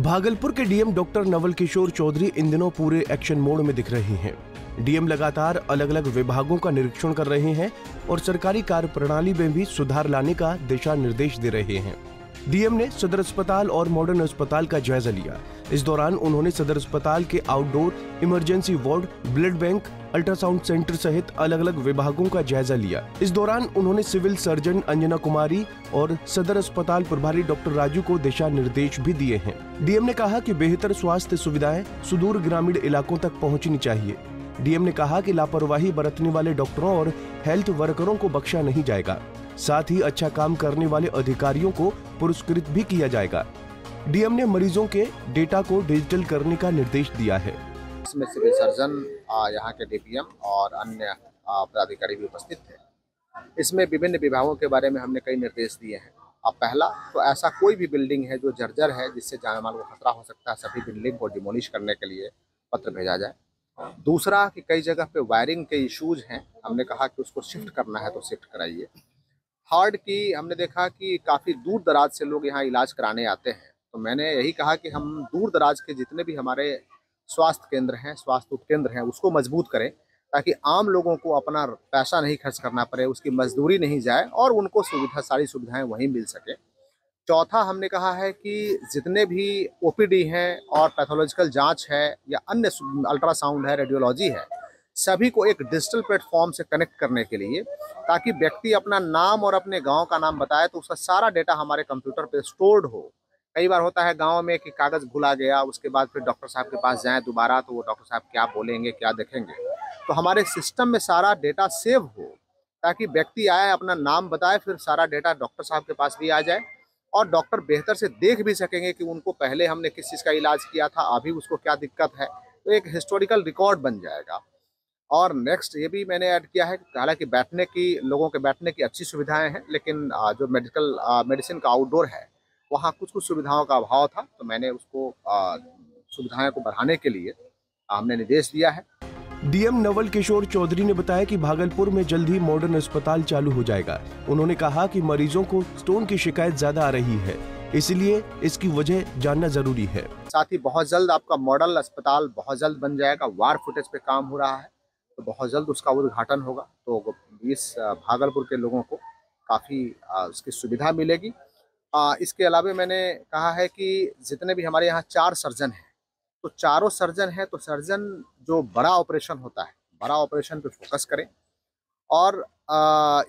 भागलपुर के DM doctor Naval Kishore Chaudhary इन दिनों पूरे एक्शन मोड में दिख रहे हैं। डीएम लगातार अलग अलग विभागों का निरीक्षण कर रहे हैं और सरकारी कार्य प्रणाली में भी सुधार लाने का दिशा निर्देश दे रहे हैं। डीएम ने सदर अस्पताल और मॉडर्न अस्पताल का जायजा लिया। इस दौरान उन्होंने सदर अस्पताल के outdoor, emergency ward, blood bank, ultrasound centre सहित अलग अलग विभागों का जायजा लिया। इस दौरान उन्होंने सिविल सर्जन अंजना कुमारी और सदर अस्पताल प्रभारी डॉक्टर राजू को दिशा निर्देश भी दिए हैं। डीएम ने कहा कि बेहतर स्वास्थ्य सुविधाएं सुदूर ग्रामीण इलाकों तक पहुंचनी चाहिए। डीएम ने कहा कि लापरवाही बरतने वाले डॉक्टरों और हेल्थ वर्करों को बख्शा नहीं जाएगा। साथ ही अच्छा काम करने वाले अधिकारियों को पुरस्कृत भी किया जाएगा। डीएम ने मरीजों के डेटा को डिजिटल करने का निर्देश दिया है। इसमें सिविल सर्जन, यहाँ के डीपीएम और अन्य पदाधिकारी भी उपस्थित थे। इसमें विभिन्न विभागों के बारे में हमने कई निर्देश दिए हैं। अब पहला तो ऐसा कोई भी बिल्डिंग है जो जर्जर है, जिससे जान माल को खतरा हो सकता है, सभी बिल्डिंग को डिमोलिश करने के लिए पत्र भेजा जाए। दूसरा कि कई जगह पे वायरिंग के इश्यूज हैं, हमने कहा कि उसको शिफ्ट करना है तो शिफ्ट कराइए। थर्ड की हमने देखा कि काफ़ी दूर दराज से लोग यहाँ इलाज कराने आते हैं, तो मैंने यही कहा कि हम दूर दराज के जितने भी हमारे स्वास्थ्य केंद्र हैं, स्वास्थ्य उपकेंद्र हैं, उसको मजबूत करें ताकि आम लोगों को अपना पैसा नहीं खर्च करना पड़े, उसकी मजदूरी नहीं जाए और उनको सारी सुविधाएं वहीं मिल सके। चौथा हमने कहा है कि जितने भी ओपीडी हैं और पैथोलॉजिकल जांच है या अन्य अल्ट्रासाउंड है, रेडियोलॉजी है, सभी को एक डिजिटल प्लेटफॉर्म से कनेक्ट करने के लिए, ताकि व्यक्ति अपना नाम और अपने गांव का नाम बताए तो उसका सारा डेटा हमारे कंप्यूटर पे स्टोर्ड हो। कई बार होता है गांव में कि कागज़ भुला गया, उसके बाद फिर डॉक्टर साहब के पास जाएं दोबारा तो वो डॉक्टर साहब क्या बोलेंगे, क्या देखेंगे। तो हमारे सिस्टम में सारा डेटा सेव हो ताकि व्यक्ति आए, अपना नाम बताए, फिर सारा डेटा डॉक्टर साहब के पास भी आ जाए और डॉक्टर बेहतर से देख भी सकेंगे कि उनको पहले हमने किस चीज़ का इलाज किया था, अभी उसको क्या दिक्कत है। तो एक हिस्टोरिकल रिकॉर्ड बन जाएगा। और नेक्स्ट ये भी मैंने ऐड किया है, हालांकि लोगों के बैठने की अच्छी सुविधाएं हैं, लेकिन जो मेडिसिन का आउटडोर है वहाँ कुछ सुविधाओं का अभाव था, तो मैंने उसको सुविधाएं को बढ़ाने के लिए हमने निर्देश दिया है। डीएम नवल किशोर चौधरी ने बताया कि भागलपुर में जल्द ही मॉडर्न अस्पताल चालू हो जाएगा। उन्होंने कहा कि मरीजों को स्टोन की शिकायत ज्यादा आ रही है, इसलिए इसकी वजह जानना जरूरी है। साथ ही बहुत जल्द आपका मॉडल अस्पताल बहुत जल्द बन जाएगा। वार फुटेज पे काम हो रहा है, तो बहुत जल्द उसका उद्घाटन होगा, तो इस भागलपुर के लोगों को काफ़ी उसकी सुविधा मिलेगी। इसके अलावा मैंने कहा है कि जितने भी हमारे यहाँ 4 सर्जन हैं, तो चारों सर्जन हैं, तो सर्जन जो बड़ा ऑपरेशन होता है, बड़ा ऑपरेशन पे फोकस करें। और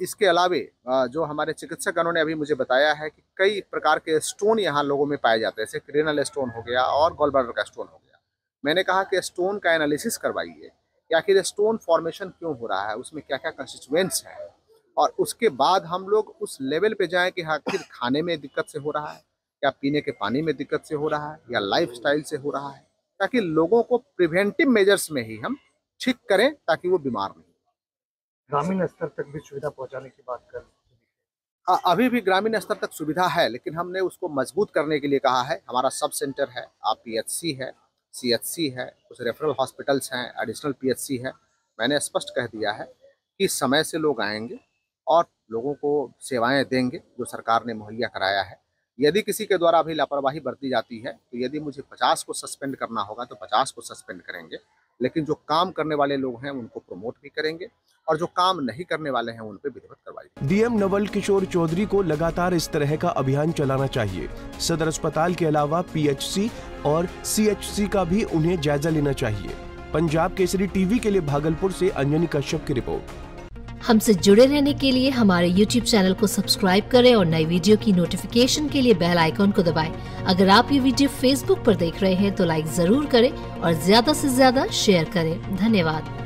इसके अलावा जो हमारे चिकित्सक ने अभी मुझे बताया है कि कई प्रकार के स्टोन यहाँ लोगों में पाए जाते हैं, जैसे रेनल स्टोन हो गया और गॉल ब्लैडर का स्टोन हो गया। मैंने कहा कि स्टोन का एनालिसिस करवाइए कि आखिर स्टोन फॉर्मेशन क्यों हो रहा है, उसमें क्या क्या कंस्टिट्यूएंट्स हैं, और उसके बाद हम लोग उस लेवल पे जाएं कि आखिर खाने में दिक्कत से हो रहा है, या पीने के पानी में दिक्कत से हो रहा है, या लाइफस्टाइल से हो रहा है, ताकि लोगों को प्रिवेंटिव मेजर्स में ही हम ठीक करें ताकि वो बीमार नहीं। ग्रामीण स्तर तक भी सुविधा पहुंचाने की बात कर, अभी भी ग्रामीण स्तर तक सुविधा है, लेकिन हमने उसको मजबूत करने के लिए कहा है। हमारा सब सेंटर है, पीएचसी है, सीएचसी है, कुछ रेफरल हॉस्पिटल्स हैं, एडिशनल पीएचसी है। मैंने स्पष्ट कह दिया है कि समय से लोग आएंगे और लोगों को सेवाएं देंगे जो सरकार ने मुहैया कराया है। यदि किसी के द्वारा अभी लापरवाही बरती जाती है, तो यदि मुझे 50 को सस्पेंड करना होगा तो 50 को सस्पेंड करेंगे, लेकिन जो काम करने वाले लोग हैं उनको प्रमोट भी करेंगे और जो काम नहीं करने वाले हैं उन पे विधिवत कार्रवाई। डीएम नवल किशोर चौधरी को लगातार इस तरह का अभियान चलाना चाहिए। सदर अस्पताल के अलावा पीएचसी और सीएचसी का भी उन्हें जायजा लेना चाहिए। पंजाब केसरी टीवी के लिए भागलपुर से अंजनी कश्यप की रिपोर्ट। हमसे जुड़े रहने के लिए हमारे YouTube चैनल को सब्सक्राइब करें और नई वीडियो की नोटिफिकेशन के लिए बेल आइकॉन को दबाएं। अगर आप ये वीडियो Facebook पर देख रहे हैं तो लाइक जरूर करें और ज्यादा से ज्यादा शेयर करें। धन्यवाद।